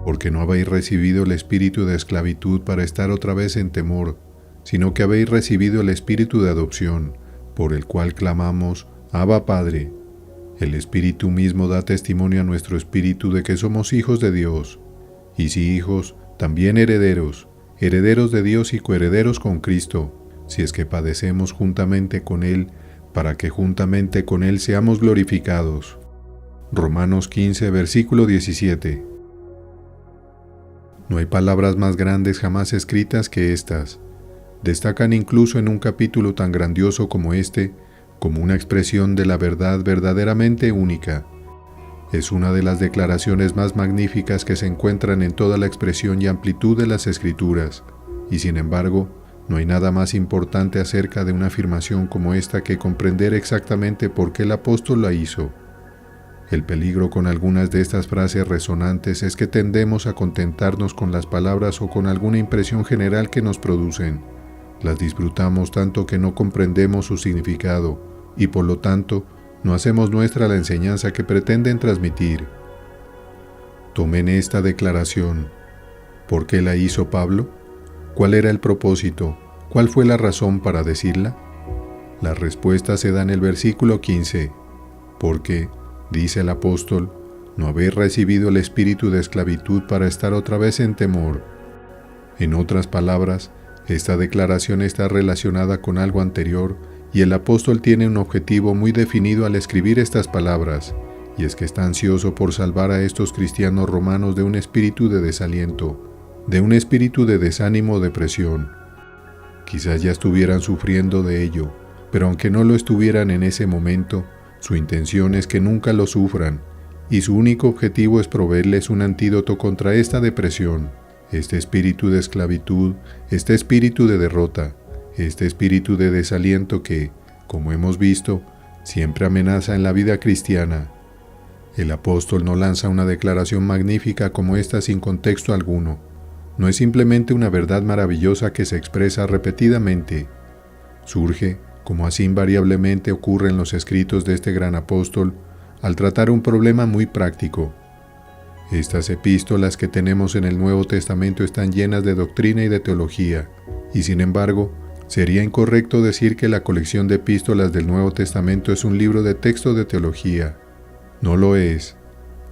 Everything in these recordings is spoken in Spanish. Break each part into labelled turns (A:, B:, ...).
A: Porque no habéis recibido el espíritu de esclavitud para estar otra vez en temor, sino que habéis recibido el espíritu de adopción, por el cual clamamos, Abba Padre. El Espíritu mismo da testimonio a nuestro espíritu de que somos hijos de Dios, y si hijos, también herederos, herederos de Dios y coherederos con Cristo, si es que padecemos juntamente con Él, para que juntamente con Él seamos glorificados. Romanos 15, versículo 17. No hay palabras más grandes jamás escritas que estas. Destacan incluso en un capítulo tan grandioso como este, como una expresión de la verdad verdaderamente única. Es una de las declaraciones más magníficas que se encuentran en toda la expresión y amplitud de las Escrituras, y sin embargo, no hay nada más importante acerca de una afirmación como esta que comprender exactamente por qué el apóstol la hizo. El peligro con algunas de estas frases resonantes es que tendemos a contentarnos con las palabras o con alguna impresión general que nos producen. Las disfrutamos tanto que no comprendemos su significado y por lo tanto no hacemos nuestra la enseñanza que pretenden transmitir. Tomen esta declaración. ¿Por qué la hizo Pablo? ¿Cuál era el propósito? ¿Cuál fue la razón para decirla? La respuesta se da en el versículo 15. Porque, dice el apóstol, no habéis recibido el espíritu de esclavitud para estar otra vez en temor. En otras palabras, esta declaración está relacionada con algo anterior y el apóstol tiene un objetivo muy definido al escribir estas palabras, y es que está ansioso por salvar a estos cristianos romanos de un espíritu de desaliento, de un espíritu de desánimo o depresión. Quizás ya estuvieran sufriendo de ello, pero aunque no lo estuvieran en ese momento, su intención es que nunca lo sufran, y su único objetivo es proveerles un antídoto contra esta depresión, este espíritu de esclavitud, este espíritu de derrota, este espíritu de desaliento que, como hemos visto, siempre amenaza en la vida cristiana. El apóstol no lanza una declaración magnífica como esta sin contexto alguno. No es simplemente una verdad maravillosa que se expresa repetidamente. Surge, como así invariablemente ocurre en los escritos de este gran apóstol, al tratar un problema muy práctico. Estas epístolas que tenemos en el Nuevo Testamento están llenas de doctrina y de teología, y sin embargo, sería incorrecto decir que la colección de epístolas del Nuevo Testamento es un libro de texto de teología. No lo es.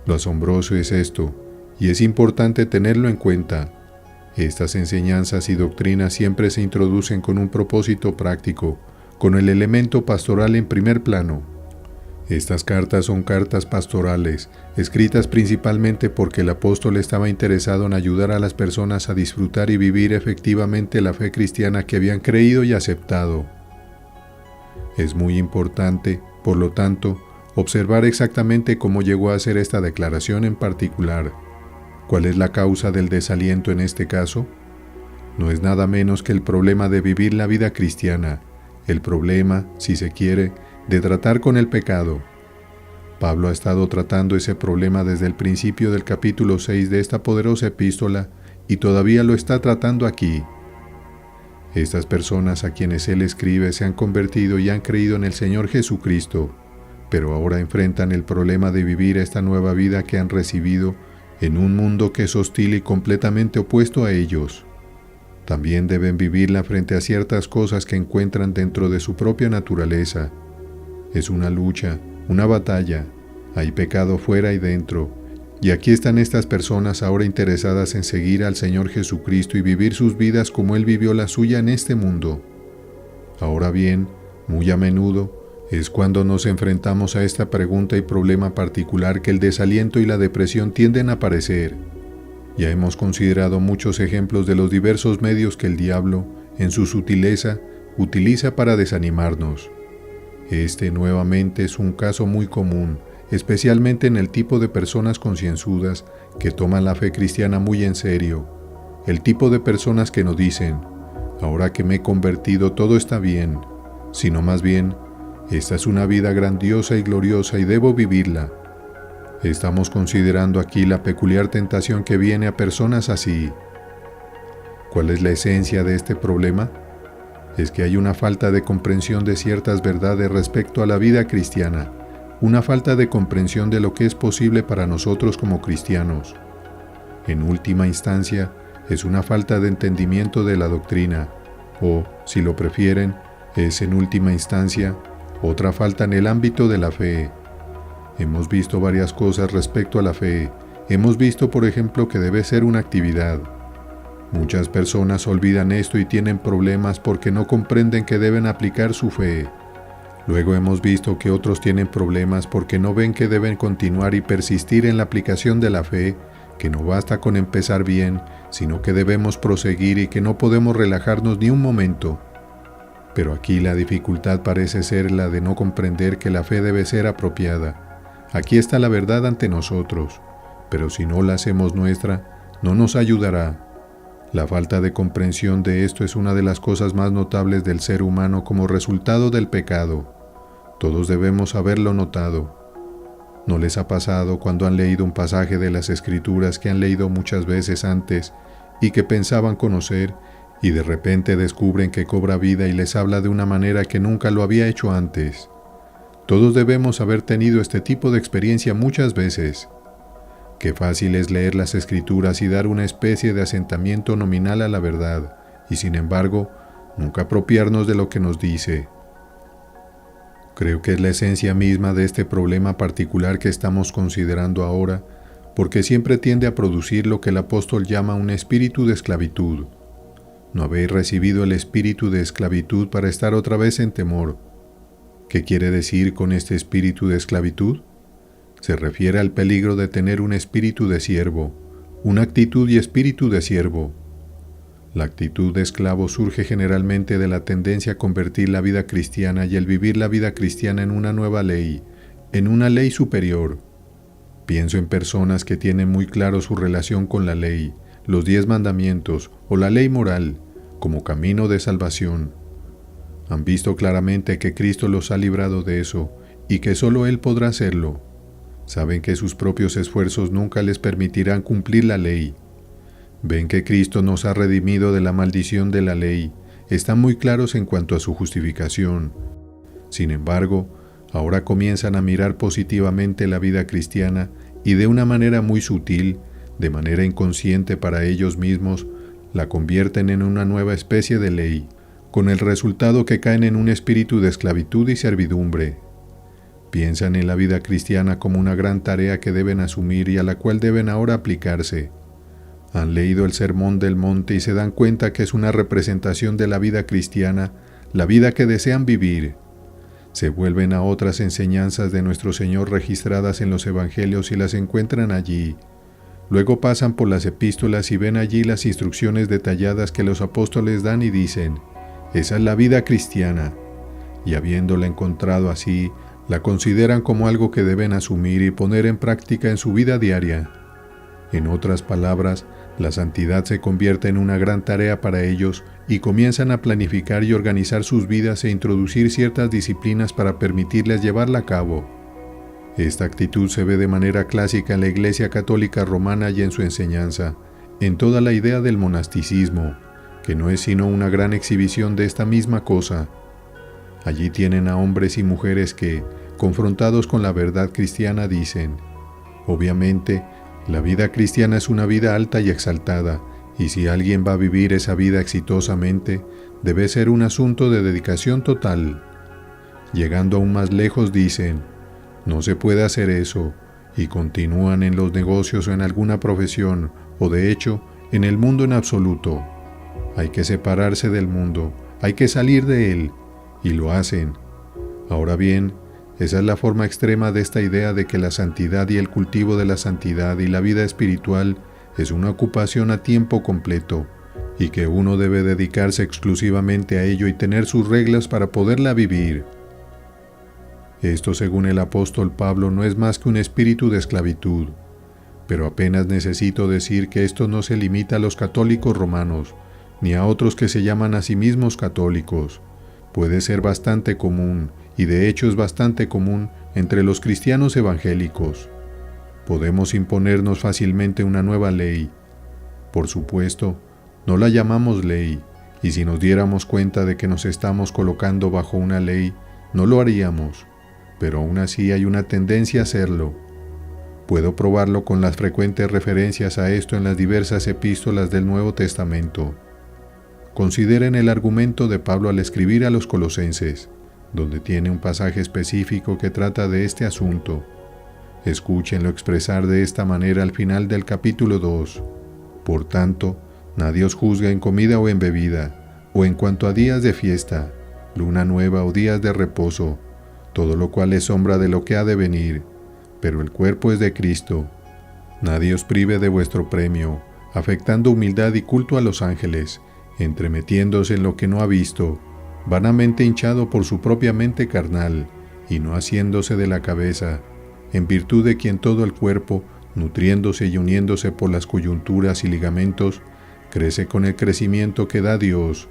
A: Lo asombroso es esto, y es importante tenerlo en cuenta. Estas enseñanzas y doctrinas siempre se introducen con un propósito práctico, con el elemento pastoral en primer plano. Estas cartas son cartas pastorales, escritas principalmente porque el apóstol estaba interesado en ayudar a las personas a disfrutar y vivir efectivamente la fe cristiana que habían creído y aceptado. Es muy importante, por lo tanto, observar exactamente cómo llegó a hacer esta declaración en particular. ¿Cuál es la causa del desaliento en este caso? No es nada menos que el problema de vivir la vida cristiana, el problema, si se quiere, de tratar con el pecado. Pablo ha estado tratando ese problema desde el principio del capítulo 6 de esta poderosa epístola y todavía lo está tratando aquí. Estas personas a quienes él escribe se han convertido y han creído en el Señor Jesucristo, pero ahora enfrentan el problema de vivir esta nueva vida que han recibido en un mundo que es hostil y completamente opuesto a ellos. También deben vivirla frente a ciertas cosas que encuentran dentro de su propia naturaleza. Es una lucha, una batalla, hay pecado fuera y dentro, y aquí están estas personas ahora interesadas en seguir al Señor Jesucristo y vivir sus vidas como Él vivió la suya en este mundo. Ahora bien, muy a menudo, es cuando nos enfrentamos a esta pregunta y problema particular que el desaliento y la depresión tienden a aparecer. Ya hemos considerado muchos ejemplos de los diversos medios que el diablo, en su sutileza, utiliza para desanimarnos. Este nuevamente es un caso muy común, especialmente en el tipo de personas concienzudas que toman la fe cristiana muy en serio. El tipo de personas que nos dicen, ahora que me he convertido todo está bien, sino más bien, Esta es una vida grandiosa y gloriosa y debo vivirla. Estamos considerando aquí la peculiar tentación que viene a personas así. ¿Cuál es la esencia de este problema? Es que hay una falta de comprensión de ciertas verdades respecto a la vida cristiana, una falta de comprensión de lo que es posible para nosotros como cristianos. En última instancia, es una falta de entendimiento de la doctrina, o, si lo prefieren, es en última instancia, otra falta en el ámbito de la fe. Hemos visto varias cosas respecto a la fe. Hemos visto, por ejemplo, que debe ser una actividad. Muchas personas olvidan esto y tienen problemas porque no comprenden que deben aplicar su fe. Luego hemos visto que otros tienen problemas porque no ven que deben continuar y persistir en la aplicación de la fe, que no basta con empezar bien, sino que debemos proseguir y que no podemos relajarnos ni un momento. Pero aquí la dificultad parece ser la de no comprender que la fe debe ser apropiada. Aquí está la verdad ante nosotros, pero si no la hacemos nuestra, no nos ayudará. La falta de comprensión de esto es una de las cosas más notables del ser humano como resultado del pecado. Todos debemos haberlo notado. ¿No les ha pasado cuando han leído un pasaje de las Escrituras que han leído muchas veces antes y que pensaban conocer y de repente descubren que cobra vida y les habla de una manera que nunca lo había hecho antes? Todos debemos haber tenido este tipo de experiencia muchas veces. Qué fácil es leer las Escrituras y dar una especie de asentamiento nominal a la verdad, y sin embargo, nunca apropiarnos de lo que nos dice. Creo que es la esencia misma de este problema particular que estamos considerando ahora, porque siempre tiende a producir lo que el apóstol llama un espíritu de esclavitud. No habéis recibido el espíritu de esclavitud para estar otra vez en temor. ¿Qué quiere decir con este espíritu de esclavitud? Se refiere al peligro de tener un espíritu de siervo, una actitud y espíritu de siervo. La actitud de esclavo surge generalmente de la tendencia a convertir la vida cristiana y el vivir la vida cristiana en una nueva ley, en una ley superior. Pienso en personas que tienen muy claro su relación con la ley, los 10 mandamientos o la ley moral, como camino de salvación. Han visto claramente que Cristo los ha librado de eso y que solo Él podrá hacerlo. Saben que sus propios esfuerzos nunca les permitirán cumplir la ley. Ven que Cristo nos ha redimido de la maldición de la ley. Están muy claros en cuanto a su justificación. Sin embargo, ahora comienzan a mirar positivamente la vida cristiana y de una manera muy sutil, de manera inconsciente para ellos mismos, la convierten en una nueva especie de ley, con el resultado que caen en un espíritu de esclavitud y servidumbre. Piensan en la vida cristiana como una gran tarea que deben asumir y a la cual deben ahora aplicarse. Han leído el Sermón del Monte y se dan cuenta que es una representación de la vida cristiana, la vida que desean vivir. Se vuelven a otras enseñanzas de nuestro Señor registradas en los Evangelios y las encuentran allí. Luego pasan por las epístolas y ven allí las instrucciones detalladas que los apóstoles dan y dicen: esa es la vida cristiana. Y habiéndola encontrado así, la consideran como algo que deben asumir y poner en práctica en su vida diaria. En otras palabras, la santidad se convierte en una gran tarea para ellos y comienzan a planificar y organizar sus vidas e introducir ciertas disciplinas para permitirles llevarla a cabo. Esta actitud se ve de manera clásica en la Iglesia Católica Romana y en su enseñanza, en toda la idea del monasticismo, que no es sino una gran exhibición de esta misma cosa. Allí tienen a hombres y mujeres que, confrontados con la verdad cristiana, dicen: obviamente, la vida cristiana es una vida alta y exaltada, y si alguien va a vivir esa vida exitosamente, debe ser un asunto de dedicación total. Llegando aún más lejos dicen: no se puede hacer eso, y continúan en los negocios o en alguna profesión, o de hecho, en el mundo en absoluto. Hay que separarse del mundo, hay que salir de él, y lo hacen. Ahora bien, esa es la forma extrema de esta idea de que la santidad y el cultivo de la santidad y la vida espiritual es una ocupación a tiempo completo, y que uno debe dedicarse exclusivamente a ello y tener sus reglas para poderla vivir. Esto, según el apóstol Pablo, no es más que un espíritu de esclavitud, pero apenas necesito decir que esto no se limita a los católicos romanos, ni a otros que se llaman a sí mismos católicos. Puede ser bastante común, y de hecho es bastante común entre los cristianos evangélicos. Podemos imponernos fácilmente una nueva ley. Por supuesto, no la llamamos ley, y si nos diéramos cuenta de que nos estamos colocando bajo una ley, no lo haríamos, pero aún así hay una tendencia a hacerlo. Puedo probarlo con las frecuentes referencias a esto en las diversas epístolas del Nuevo Testamento. Consideren el argumento de Pablo al escribir a los Colosenses, donde tiene un pasaje específico que trata de este asunto. Escúchenlo expresar de esta manera al final del capítulo 2. Por tanto, nadie os juzga en comida o en bebida, o en cuanto a días de fiesta, luna nueva o días de reposo, todo lo cual es sombra de lo que ha de venir, pero el cuerpo es de Cristo. Nadie os prive de vuestro premio, afectando humildad y culto a los ángeles, entremetiéndose en lo que no ha visto, vanamente hinchado por su propia mente carnal, y no haciéndose de la cabeza, en virtud de quien todo el cuerpo, nutriéndose y uniéndose por las coyunturas y ligamentos, crece con el crecimiento que da Dios.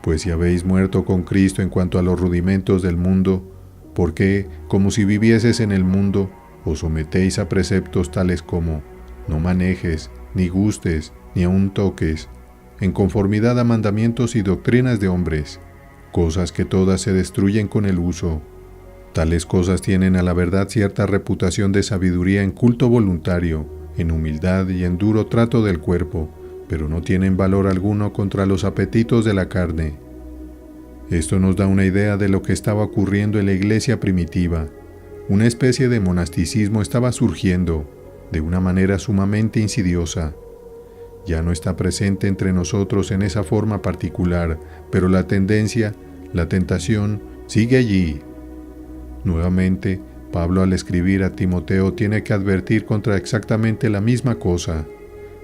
A: Pues si habéis muerto con Cristo en cuanto a los rudimentos del mundo, ¿por qué, como si vivieses en el mundo, os sometéis a preceptos tales como no manejes, ni gustes, ni aun toques, en conformidad a mandamientos y doctrinas de hombres, cosas que todas se destruyen con el uso? Tales cosas tienen a la verdad cierta reputación de sabiduría en culto voluntario, en humildad y en duro trato del cuerpo, pero no tienen valor alguno contra los apetitos de la carne. Esto nos da una idea de lo que estaba ocurriendo en la iglesia primitiva. Una especie de monasticismo estaba surgiendo, de una manera sumamente insidiosa. Ya no está presente entre nosotros en esa forma particular, pero la tendencia, la tentación, sigue allí. Nuevamente, Pablo al escribir a Timoteo tiene que advertir contra exactamente la misma cosa.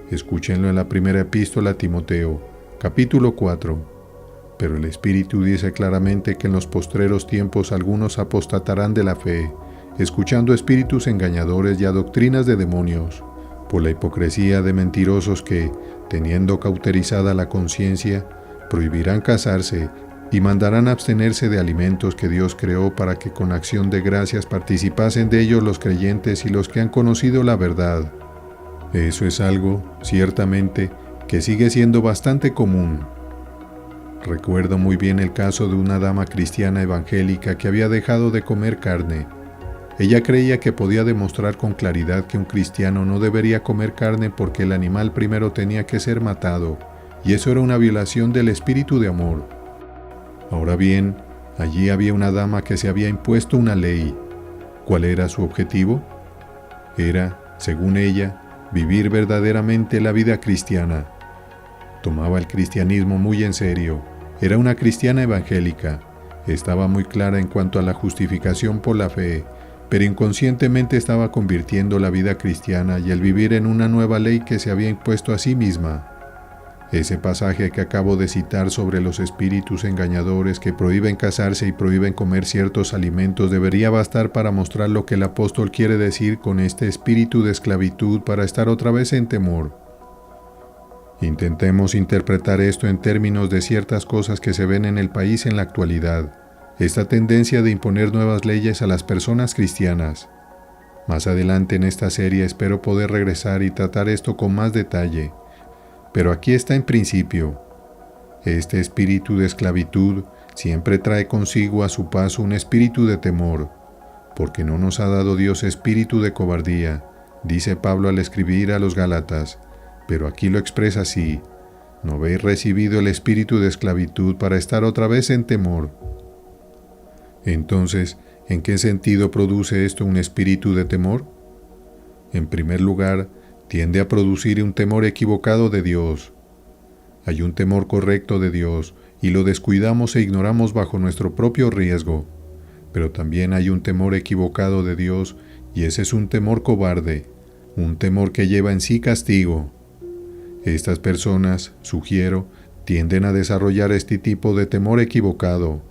A: Escúchenlo en la primera epístola a Timoteo, capítulo 4. Pero el Espíritu dice claramente que en los postreros tiempos algunos apostatarán de la fe, escuchando espíritus engañadores y a doctrinas de demonios, por la hipocresía de mentirosos que, teniendo cauterizada la conciencia, prohibirán casarse y mandarán abstenerse de alimentos que Dios creó para que con acción de gracias participasen de ellos los creyentes y los que han conocido la verdad. Eso es algo, ciertamente, que sigue siendo bastante común. Recuerdo muy bien el caso de una dama cristiana evangélica que había dejado de comer carne. Ella creía que podía demostrar con claridad que un cristiano no debería comer carne porque el animal primero tenía que ser matado, y eso era una violación del espíritu de amor. Ahora bien, allí había una dama que se había impuesto una ley. ¿Cuál era su objetivo? Era, según ella, vivir verdaderamente la vida cristiana. Tomaba el cristianismo muy en serio. Era una cristiana evangélica. Estaba muy clara en cuanto a la justificación por la fe, pero inconscientemente estaba convirtiendo la vida cristiana y el vivir en una nueva ley que se había impuesto a sí misma. Ese pasaje que acabo de citar sobre los espíritus engañadores que prohíben casarse y prohíben comer ciertos alimentos debería bastar para mostrar lo que el apóstol quiere decir con este espíritu de esclavitud para estar otra vez en temor. Intentemos interpretar esto en términos de ciertas cosas que se ven en el país en la actualidad, esta tendencia de imponer nuevas leyes a las personas cristianas. Más adelante en esta serie espero poder regresar y tratar esto con más detalle. Pero aquí está en principio. Este espíritu de esclavitud siempre trae consigo a su paso un espíritu de temor, porque no nos ha dado Dios espíritu de cobardía, dice Pablo al escribir a los Gálatas, pero aquí lo expresa así: ¿no habéis recibido el espíritu de esclavitud para estar otra vez en temor? Entonces, ¿en qué sentido produce esto un espíritu de temor? En primer lugar, tiende a producir un temor equivocado de Dios. Hay un temor correcto de Dios y lo descuidamos e ignoramos bajo nuestro propio riesgo. Pero también hay un temor equivocado de Dios y ese es un temor cobarde, un temor que lleva en sí castigo. Estas personas, sugiero, tienden a desarrollar este tipo de temor equivocado.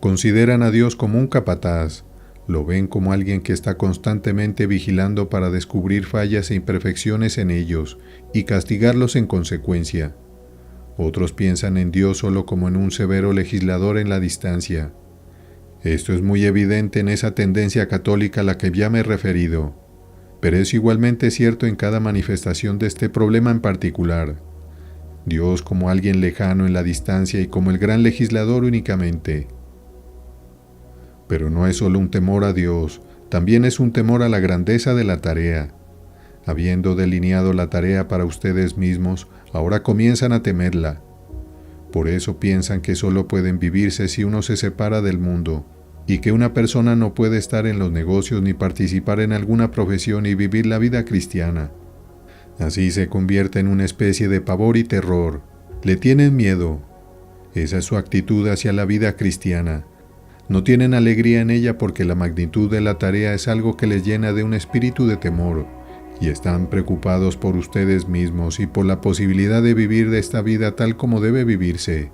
A: Consideran a Dios como un capataz. Lo ven como alguien que está constantemente vigilando para descubrir fallas e imperfecciones en ellos y castigarlos en consecuencia. Otros piensan en Dios solo como en un severo legislador en la distancia. Esto es muy evidente en esa tendencia católica a la que ya me he referido, pero es igualmente cierto en cada manifestación de este problema en particular. Dios como alguien lejano en la distancia y como el gran legislador únicamente. Pero no es solo un temor a Dios, también es un temor a la grandeza de la tarea. Habiendo delineado la tarea para ustedes mismos, ahora comienzan a temerla. Por eso piensan que solo pueden vivirse si uno se separa del mundo, y que una persona no puede estar en los negocios ni participar en alguna profesión y vivir la vida cristiana. Así se convierte en una especie de pavor y terror. Le tienen miedo. Esa es su actitud hacia la vida cristiana. No tienen alegría en ella porque la magnitud de la tarea es algo que les llena de un espíritu de temor, y están preocupados por ustedes mismos y por la posibilidad de vivir de esta vida tal como debe vivirse.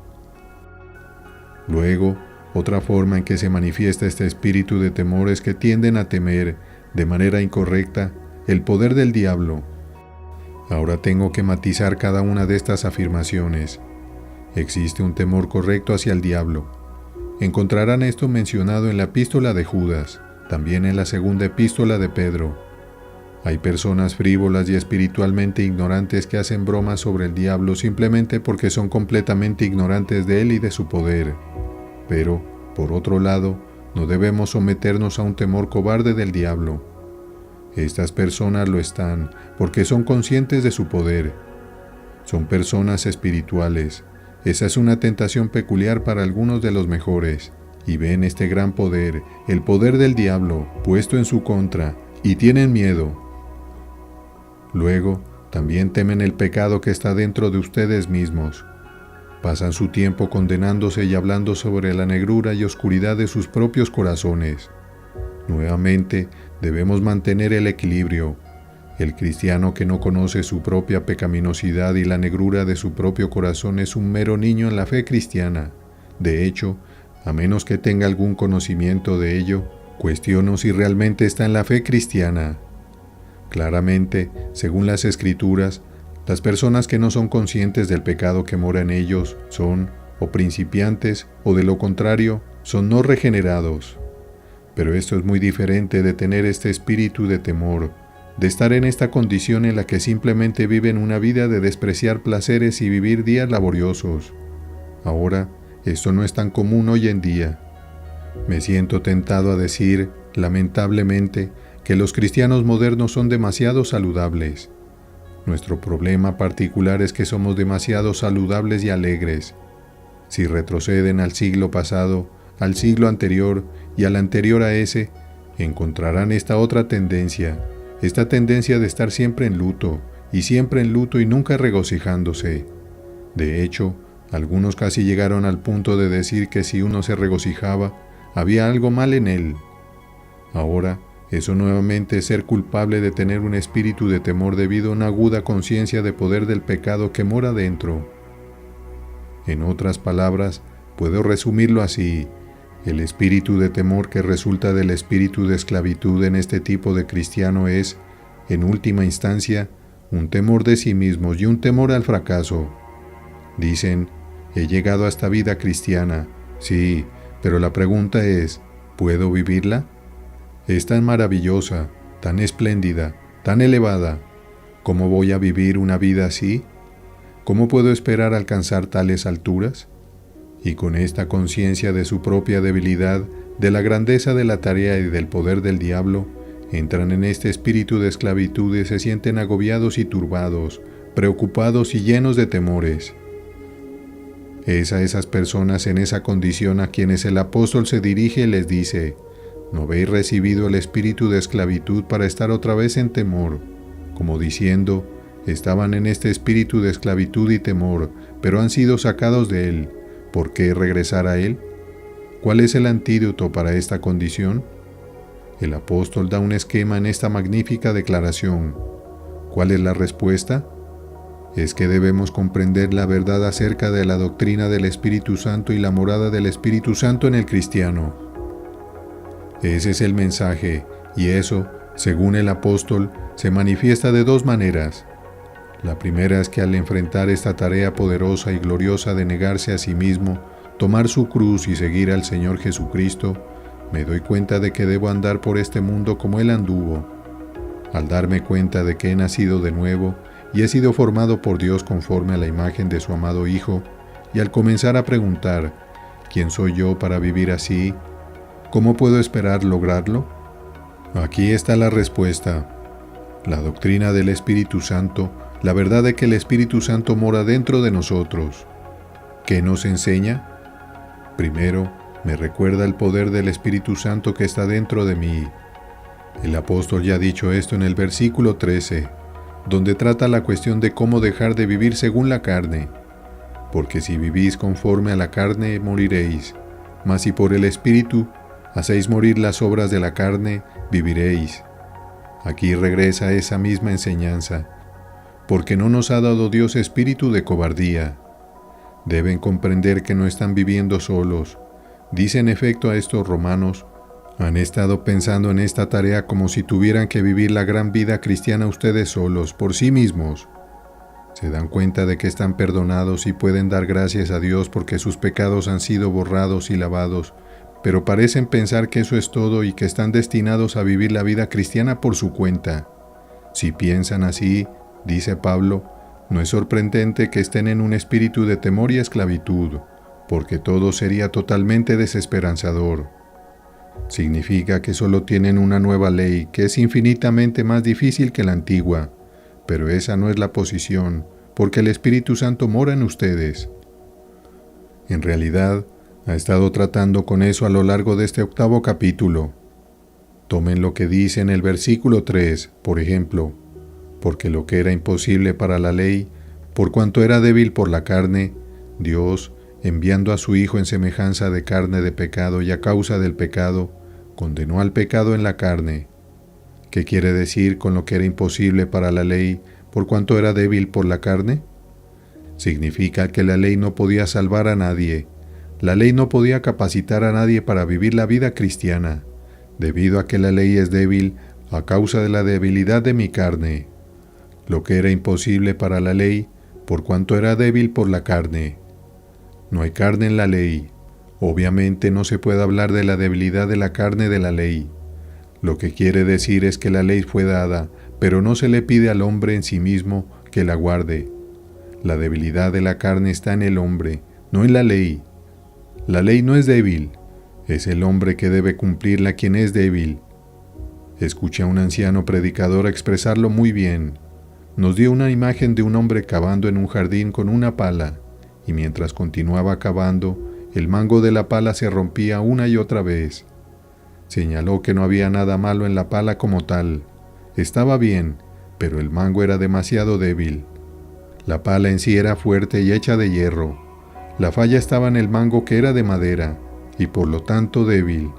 A: Luego, otra forma en que se manifiesta este espíritu de temor es que tienden a temer, de manera incorrecta, el poder del diablo. Ahora tengo que matizar cada una de estas afirmaciones. Existe un temor correcto hacia el diablo. Encontrarán esto mencionado en la epístola de Judas, también en la segunda epístola de Pedro. Hay personas frívolas y espiritualmente ignorantes que hacen bromas sobre el diablo simplemente porque son completamente ignorantes de él y de su poder. Pero, por otro lado, no debemos someternos a un temor cobarde del diablo. Estas personas lo están porque son conscientes de su poder. Son personas espirituales. Esa es una tentación peculiar para algunos de los mejores, y ven este gran poder, el poder del diablo, puesto en su contra, y tienen miedo. Luego, también temen el pecado que está dentro de ustedes mismos. Pasan su tiempo condenándose y hablando sobre la negrura y oscuridad de sus propios corazones. Nuevamente, debemos mantener el equilibrio. El cristiano que no conoce su propia pecaminosidad y la negrura de su propio corazón es un mero niño en la fe cristiana. De hecho, a menos que tenga algún conocimiento de ello, cuestiono si realmente está en la fe cristiana. Claramente, según las Escrituras, las personas que no son conscientes del pecado que mora en ellos son o principiantes o de lo contrario, son no regenerados. Pero esto es muy diferente de tener este espíritu de temor, de estar en esta condición en la que simplemente viven una vida de despreciar placeres y vivir días laboriosos. Ahora, esto no es tan común hoy en día. Me siento tentado a decir, lamentablemente, que los cristianos modernos son demasiado saludables. Nuestro problema particular es que somos demasiado saludables y alegres. Si retroceden al siglo pasado, al siglo anterior y al anterior a ese, encontrarán esta otra tendencia, esta tendencia de estar siempre en luto y nunca regocijándose. De hecho, algunos casi llegaron al punto de decir que si uno se regocijaba, había algo mal en él. Ahora, eso nuevamente es ser culpable de tener un espíritu de temor debido a una aguda conciencia de poder del pecado que mora dentro. En otras palabras, puedo resumirlo así: el espíritu de temor que resulta del espíritu de esclavitud en este tipo de cristiano es, en última instancia, un temor de sí mismos y un temor al fracaso. Dicen, he llegado a esta vida cristiana, sí, pero la pregunta es, ¿puedo vivirla? Es tan maravillosa, tan espléndida, tan elevada. ¿Cómo voy a vivir una vida así? ¿Cómo puedo esperar alcanzar tales alturas? Y con esta conciencia de su propia debilidad, de la grandeza de la tarea y del poder del diablo, entran en este espíritu de esclavitud y se sienten agobiados y turbados, preocupados y llenos de temores. Es a esas personas en esa condición a quienes el apóstol se dirige y les dice: ¿no habéis recibido el espíritu de esclavitud para estar otra vez en temor? Como diciendo, estaban en este espíritu de esclavitud y temor, pero han sido sacados de él. ¿Por qué regresar a él? ¿Cuál es el antídoto para esta condición? El apóstol da un esquema en esta magnífica declaración. ¿Cuál es la respuesta? Es que debemos comprender la verdad acerca de la doctrina del Espíritu Santo y la morada del Espíritu Santo en el cristiano. Ese es el mensaje, y eso, según el apóstol, se manifiesta de dos maneras. La primera es que al enfrentar esta tarea poderosa y gloriosa de negarse a sí mismo, tomar su cruz y seguir al Señor Jesucristo, Me doy cuenta de que debo andar por este mundo como Él anduvo. Al darme cuenta de que he nacido de nuevo y he sido formado por Dios conforme a la imagen de su amado Hijo, y al comenzar a preguntar, ¿quién soy yo para vivir así? ¿Cómo puedo esperar lograrlo? Aquí está la respuesta. La doctrina del Espíritu Santo, la verdad de que el Espíritu Santo mora dentro de nosotros. ¿Qué nos enseña? Primero, me recuerda el poder del Espíritu Santo que está dentro de mí. El apóstol ya ha dicho esto en el versículo 13, donde trata la cuestión de cómo dejar de vivir según la carne. Porque si vivís conforme a la carne, moriréis, mas si por el Espíritu hacéis morir las obras de la carne, viviréis. Aquí regresa esa misma enseñanza, porque no nos ha dado Dios espíritu de cobardía. Deben comprender que no están viviendo solos. Dice en efecto a estos romanos, han estado pensando en esta tarea como si tuvieran que vivir la gran vida cristiana ustedes solos, por sí mismos. Se dan cuenta de que están perdonados y pueden dar gracias a Dios porque sus pecados han sido borrados y lavados, pero parecen pensar que eso es todo y que están destinados a vivir la vida cristiana por su cuenta. Si piensan así, dice Pablo, no es sorprendente que estén en un espíritu de temor y esclavitud, porque todo sería totalmente desesperanzador. Significa que solo tienen una nueva ley que es infinitamente más difícil que la antigua, pero esa no es la posición, porque el Espíritu Santo mora en ustedes. En realidad, ha estado tratando con eso a lo largo de este 8º capítulo. Tomen lo que dice en el versículo 3, por ejemplo, porque lo que era imposible para la ley, por cuanto era débil por la carne, Dios, enviando a su Hijo en semejanza de carne de pecado y a causa del pecado, condenó al pecado en la carne. ¿Qué quiere decir con lo que era imposible para la ley, por cuanto era débil por la carne? Significa que la ley no podía salvar a nadie. La ley no podía capacitar a nadie para vivir la vida cristiana, debido a que la ley es débil a causa de la debilidad de mi carne. Lo que era imposible para la ley, por cuanto era débil por la carne. No hay carne en la ley. Obviamente no se puede hablar de la debilidad de la carne de la ley. Lo que quiere decir es que la ley fue dada, pero no se le pide al hombre en sí mismo que la guarde. La debilidad de la carne está en el hombre, no en la ley. La ley no es débil, es el hombre que debe cumplirla quien es débil. Escuché a un anciano predicador expresarlo muy bien. Nos dio una imagen de un hombre cavando en un jardín con una pala, y mientras continuaba cavando, el mango de la pala se rompía una y otra vez. Señaló que no había nada malo en la pala como tal. Estaba bien, pero el mango era demasiado débil. La pala en sí era fuerte y hecha de hierro. La falla estaba en el mango que era de madera, y por lo tanto débil.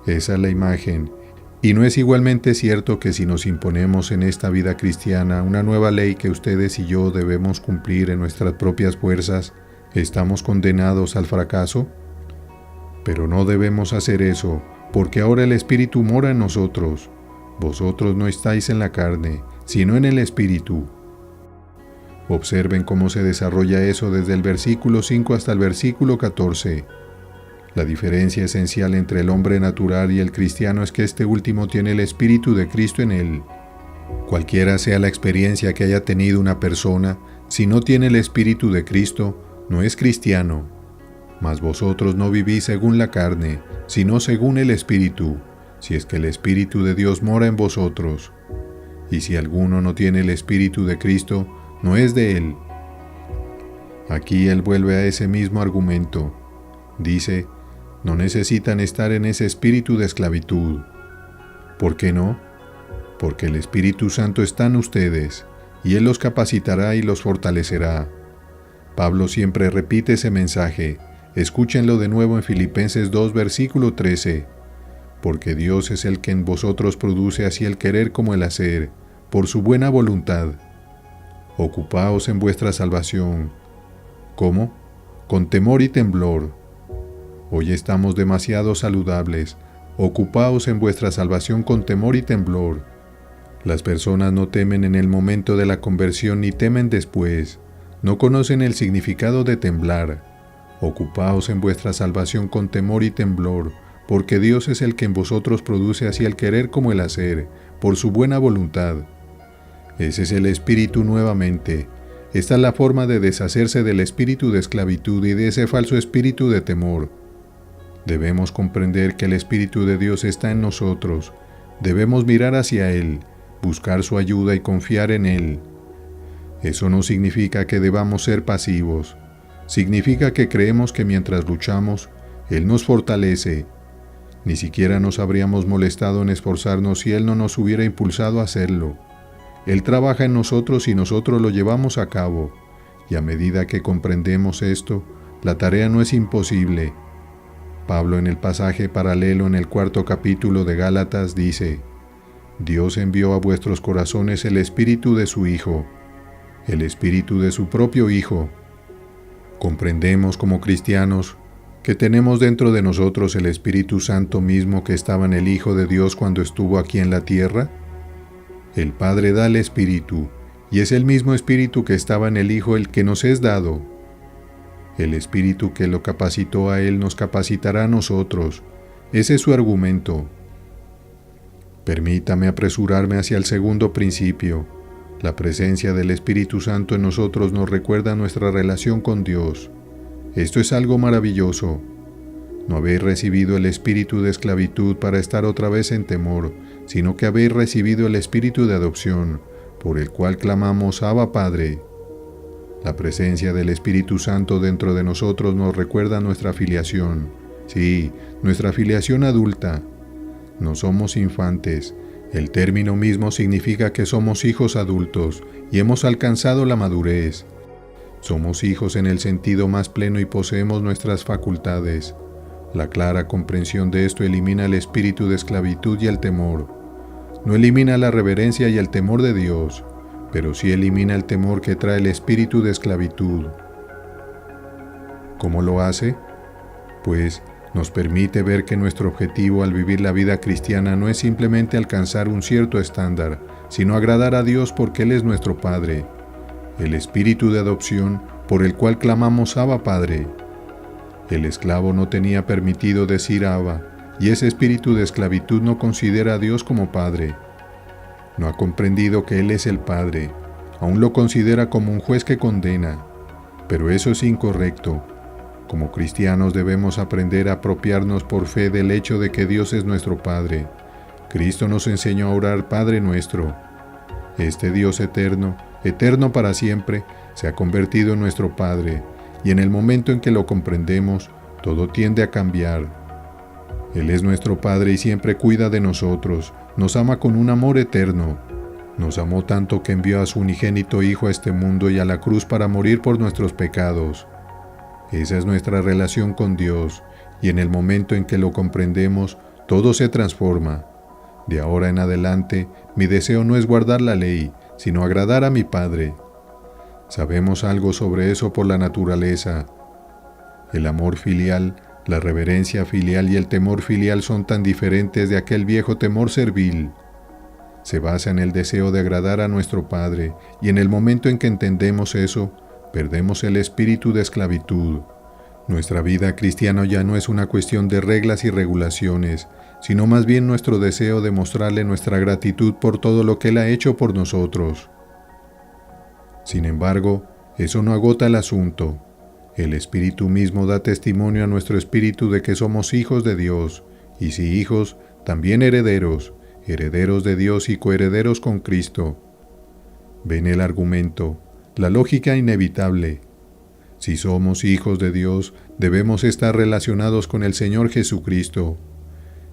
A: Esa es la imagen. Y no es igualmente cierto que si nos imponemos en esta vida cristiana una nueva ley que ustedes y yo debemos cumplir en nuestras propias fuerzas, ¿estamos condenados al fracaso? Pero no debemos hacer eso, porque ahora el Espíritu mora en nosotros. Vosotros no estáis en la carne, sino en el Espíritu. Observen cómo se desarrolla eso desde el versículo 5 hasta el versículo 14. La diferencia esencial entre el hombre natural y el cristiano es que este último tiene el Espíritu de Cristo en él. Cualquiera sea la experiencia que haya tenido una persona, si no tiene el Espíritu de Cristo, no es cristiano. Mas vosotros no vivís según la carne, sino según el Espíritu, si es que el Espíritu de Dios mora en vosotros. Y si alguno no tiene el Espíritu de Cristo, no es de él. Aquí él vuelve a ese mismo argumento. Dice, no necesitan estar en ese espíritu de esclavitud. ¿Por qué no? Porque el Espíritu Santo está en ustedes, y Él los capacitará y los fortalecerá. Pablo siempre repite ese mensaje. Escúchenlo de nuevo en Filipenses 2, versículo 13. Porque Dios es el que en vosotros produce así el querer como el hacer, por su buena voluntad. Ocupaos en vuestra salvación. ¿Cómo? Con temor y temblor. Hoy estamos demasiado saludables. Ocupaos en vuestra salvación con temor y temblor. Las personas no temen en el momento de la conversión ni temen después. No conocen el significado de temblar. Ocupaos en vuestra salvación con temor y temblor, porque Dios es el que en vosotros produce así el querer como el hacer, por su buena voluntad. Ese es el espíritu nuevamente. Esta es la forma de deshacerse del espíritu de esclavitud y de ese falso espíritu de temor. Debemos comprender que el Espíritu de Dios está en nosotros. Debemos mirar hacia Él, buscar su ayuda y confiar en Él. Eso no significa que debamos ser pasivos. Significa que creemos que mientras luchamos, Él nos fortalece. Ni siquiera nos habríamos molestado en esforzarnos si Él no nos hubiera impulsado a hacerlo. Él trabaja en nosotros y nosotros lo llevamos a cabo. Y a medida que comprendemos esto, la tarea no es imposible. Pablo en el pasaje paralelo en el 4º capítulo de Gálatas dice: Dios envió a vuestros corazones el Espíritu de su Hijo, el Espíritu de su propio Hijo. Comprendemos como cristianos que tenemos dentro de nosotros el Espíritu Santo mismo que estaba en el Hijo de Dios cuando estuvo aquí en la tierra. El Padre da el Espíritu, y es el mismo Espíritu que estaba en el Hijo el que nos es dado. El Espíritu que lo capacitó a Él nos capacitará a nosotros. Ese es su argumento. Permítame apresurarme hacia el segundo principio. La presencia del Espíritu Santo en nosotros nos recuerda nuestra relación con Dios. Esto es algo maravilloso. No habéis recibido el espíritu de esclavitud para estar otra vez en temor, sino que habéis recibido el espíritu de adopción, por el cual clamamos Abba Padre. La presencia del Espíritu Santo dentro de nosotros nos recuerda nuestra filiación. Sí, nuestra filiación adulta. No somos infantes. El término mismo significa que somos hijos adultos y hemos alcanzado la madurez. Somos hijos en el sentido más pleno y poseemos nuestras facultades. La clara comprensión de esto elimina el espíritu de esclavitud y el temor. No elimina la reverencia y el temor de Dios, pero sí elimina el temor que trae el espíritu de esclavitud. ¿Cómo lo hace? Pues nos permite ver que nuestro objetivo al vivir la vida cristiana no es simplemente alcanzar un cierto estándar, sino agradar a Dios porque Él es nuestro Padre, el espíritu de adopción por el cual clamamos Abba Padre. El esclavo no tenía permitido decir Abba, y ese espíritu de esclavitud no considera a Dios como Padre. No ha comprendido que Él es el Padre, aún lo considera como un juez que condena, pero eso es incorrecto. Como cristianos debemos aprender a apropiarnos por fe del hecho de que Dios es nuestro Padre. Cristo nos enseñó a orar Padre nuestro. Este Dios eterno, eterno para siempre, se ha convertido en nuestro Padre, y en el momento en que lo comprendemos, todo tiende a cambiar. Él es nuestro Padre y siempre cuida de nosotros, nos ama con un amor eterno. Nos amó tanto que envió a su unigénito Hijo a este mundo y a la cruz para morir por nuestros pecados. Esa es nuestra relación con Dios, y en el momento en que lo comprendemos, todo se transforma. De ahora en adelante, mi deseo no es guardar la ley, sino agradar a mi Padre. Sabemos algo sobre eso por la naturaleza. El amor filial, la reverencia filial y el temor filial son tan diferentes de aquel viejo temor servil. Se basa en el deseo de agradar a nuestro Padre, y en el momento en que entendemos eso, perdemos el espíritu de esclavitud. Nuestra vida cristiana ya no es una cuestión de reglas y regulaciones, sino más bien nuestro deseo de mostrarle nuestra gratitud por todo lo que Él ha hecho por nosotros. Sin embargo, eso no agota el asunto. El Espíritu mismo da testimonio a nuestro espíritu de que somos hijos de Dios, y si hijos, también herederos, herederos de Dios y coherederos con Cristo. Ven el argumento, la lógica inevitable. Si somos hijos de Dios, debemos estar relacionados con el Señor Jesucristo.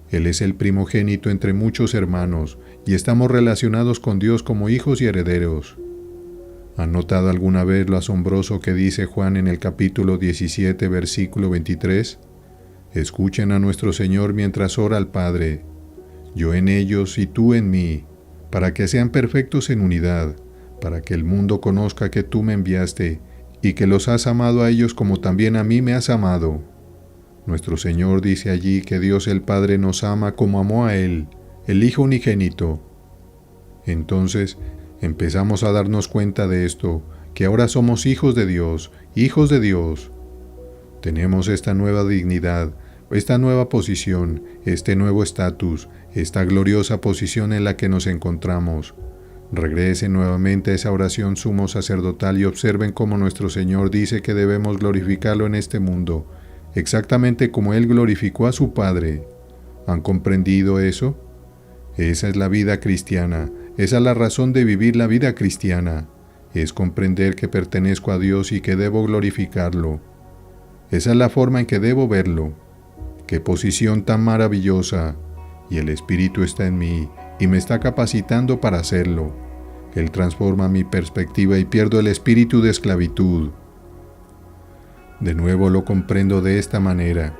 A: Él es el primogénito entre muchos hermanos, y estamos relacionados con Dios como hijos y herederos. ¿Han notado alguna vez lo asombroso que dice Juan en el capítulo 17, versículo 23? Escuchen a nuestro Señor mientras ora al Padre. Yo en ellos y tú en mí, para que sean perfectos en unidad, para que el mundo conozca que tú me enviaste, y que los has amado a ellos como también a mí me has amado. Nuestro Señor dice allí que Dios el Padre nos ama como amó a Él, el Hijo unigénito. Entonces, empezamos a darnos cuenta de esto, que ahora somos hijos de Dios, hijos de Dios. Tenemos esta nueva dignidad, esta nueva posición, este nuevo estatus, esta gloriosa posición en la que nos encontramos. Regresen nuevamente a esa oración sumo sacerdotal y observen cómo nuestro Señor dice que debemos glorificarlo en este mundo, exactamente como Él glorificó a su Padre. ¿Han comprendido eso? Esa es la vida cristiana, esa es la razón de vivir la vida cristiana, es comprender que pertenezco a Dios y que debo glorificarlo. Esa es la forma en que debo verlo. ¡Qué posición tan maravillosa! Y el Espíritu está en mí y me está capacitando para hacerlo. Él transforma mi perspectiva y pierdo el espíritu de esclavitud. De nuevo lo comprendo de esta manera.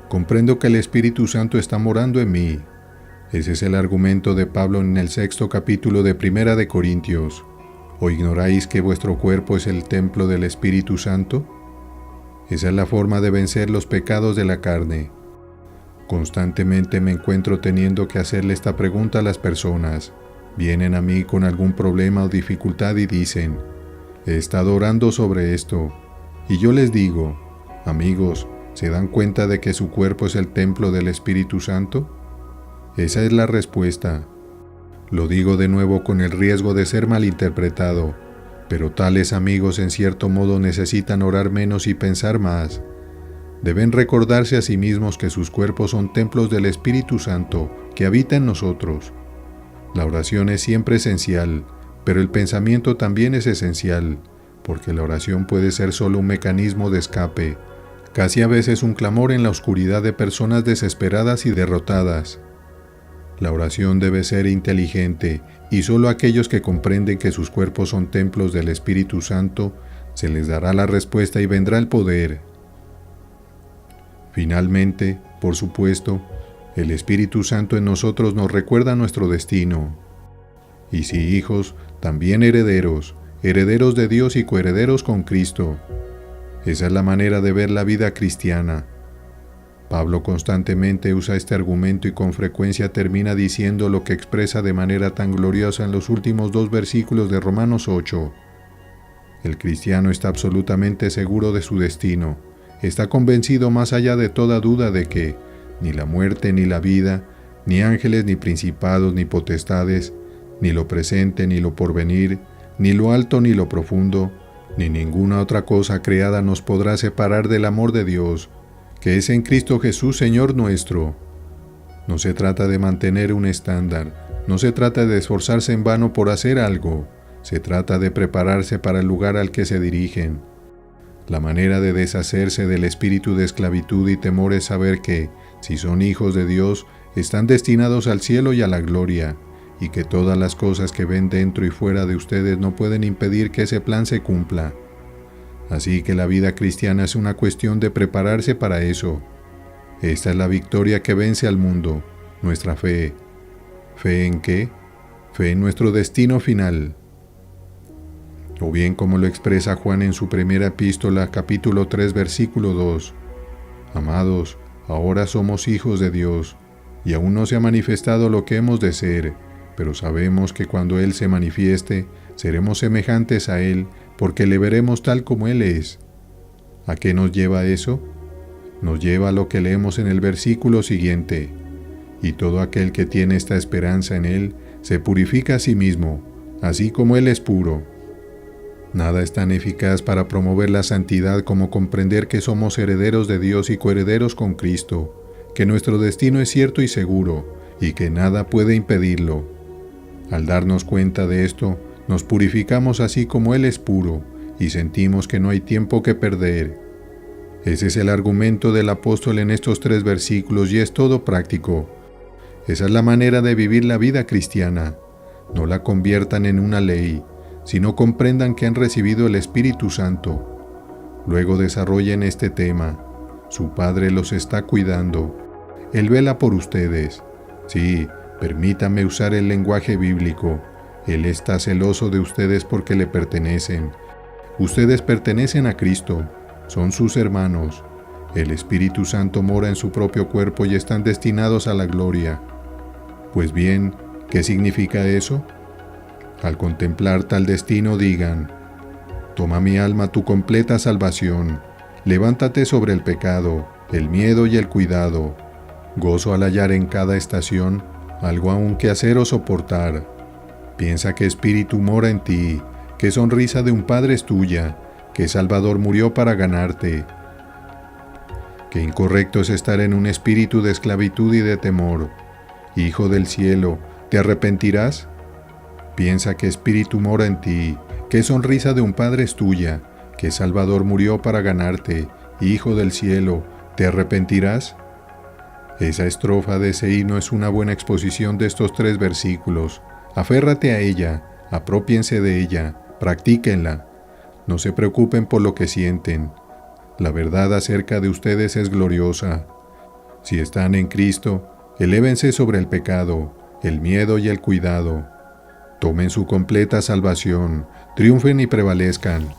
A: Comprendo que el Espíritu Santo está morando en mí. Ese es el argumento de Pablo en el 6º capítulo de Primera de Corintios. ¿O ignoráis que vuestro cuerpo es el templo del Espíritu Santo? Esa es la forma de vencer los pecados de la carne. Constantemente me encuentro teniendo que hacerle esta pregunta a las personas. Vienen a mí con algún problema o dificultad y dicen, he estado orando sobre esto. Y yo les digo, amigos, ¿se dan cuenta de que su cuerpo es el templo del Espíritu Santo? Esa es la respuesta. Lo digo de nuevo con el riesgo de ser malinterpretado, pero tales amigos en cierto modo necesitan orar menos y pensar más. Deben recordarse a sí mismos que sus cuerpos son templos del Espíritu Santo que habita en nosotros. La oración es siempre esencial, pero el pensamiento también es esencial, porque la oración puede ser solo un mecanismo de escape, casi a veces un clamor en la oscuridad de personas desesperadas y derrotadas. La oración debe ser inteligente, y solo a aquellos que comprenden que sus cuerpos son templos del Espíritu Santo, se les dará la respuesta y vendrá el poder. Finalmente, por supuesto, el Espíritu Santo en nosotros nos recuerda nuestro destino. Y si hijos, también herederos, herederos de Dios y coherederos con Cristo. Esa es la manera de ver la vida cristiana. Pablo constantemente usa este argumento y con frecuencia termina diciendo lo que expresa de manera tan gloriosa en los últimos 2 versículos de Romanos 8. El cristiano está absolutamente seguro de su destino. Está convencido más allá de toda duda de que ni la muerte ni la vida, ni ángeles ni principados ni potestades, ni lo presente ni lo porvenir, ni lo alto ni lo profundo, ni ninguna otra cosa creada nos podrá separar del amor de Dios, que es en Cristo Jesús Señor nuestro. No se trata de mantener un estándar, no se trata de esforzarse en vano por hacer algo, se trata de prepararse para el lugar al que se dirigen. La manera de deshacerse del espíritu de esclavitud y temor es saber que, si son hijos de Dios, están destinados al cielo y a la gloria, y que todas las cosas que ven dentro y fuera de ustedes no pueden impedir que ese plan se cumpla. Así que la vida cristiana es una cuestión de prepararse para eso. Esta es la victoria que vence al mundo, nuestra fe. ¿Fe en qué? Fe en nuestro destino final. O bien como lo expresa Juan en su primera epístola, capítulo 3, versículo 2. Amados, ahora somos hijos de Dios, y aún no se ha manifestado lo que hemos de ser, pero sabemos que cuando Él se manifieste, seremos semejantes a Él, porque le veremos tal como Él es. ¿A qué nos lleva eso? Nos lleva a lo que leemos en el versículo siguiente. Y todo aquel que tiene esta esperanza en Él, se purifica a sí mismo, así como Él es puro. Nada es tan eficaz para promover la santidad como comprender que somos herederos de Dios y coherederos con Cristo, que nuestro destino es cierto y seguro, y que nada puede impedirlo. Al darnos cuenta de esto, nos purificamos así como Él es puro, y sentimos que no hay tiempo que perder. Ese es el argumento del apóstol en estos 3 versículos y es todo práctico. Esa es la manera de vivir la vida cristiana. No la conviertan en una ley, sino comprendan que han recibido el Espíritu Santo. Luego desarrollen este tema. Su Padre los está cuidando. Él vela por ustedes. Sí, permítanme usar el lenguaje bíblico. Él está celoso de ustedes porque le pertenecen. Ustedes pertenecen a Cristo, son sus hermanos. El Espíritu Santo mora en su propio cuerpo y están destinados a la gloria. Pues bien, ¿qué significa eso? Al contemplar tal destino digan, toma mi alma tu completa salvación, levántate sobre el pecado, el miedo y el cuidado, gozo al hallar en cada estación algo aún que hacer o soportar. Piensa que espíritu mora en ti, que sonrisa de un padre es tuya, que Salvador murió para ganarte. Qué incorrecto es estar en un espíritu de esclavitud y de temor. Hijo del cielo, ¿te arrepentirás? Piensa que espíritu mora en ti, que sonrisa de un padre es tuya, que Salvador murió para ganarte. Hijo del cielo, ¿te arrepentirás? Esa estrofa de ese himno es una buena exposición de estos 3 versículos. Aférrate a ella, apropiense de ella, practíquenla. No se preocupen por lo que sienten. La verdad acerca de ustedes es gloriosa. Si están en Cristo, elévense sobre el pecado, el miedo y el cuidado. Tomen su completa salvación, triunfen y prevalezcan.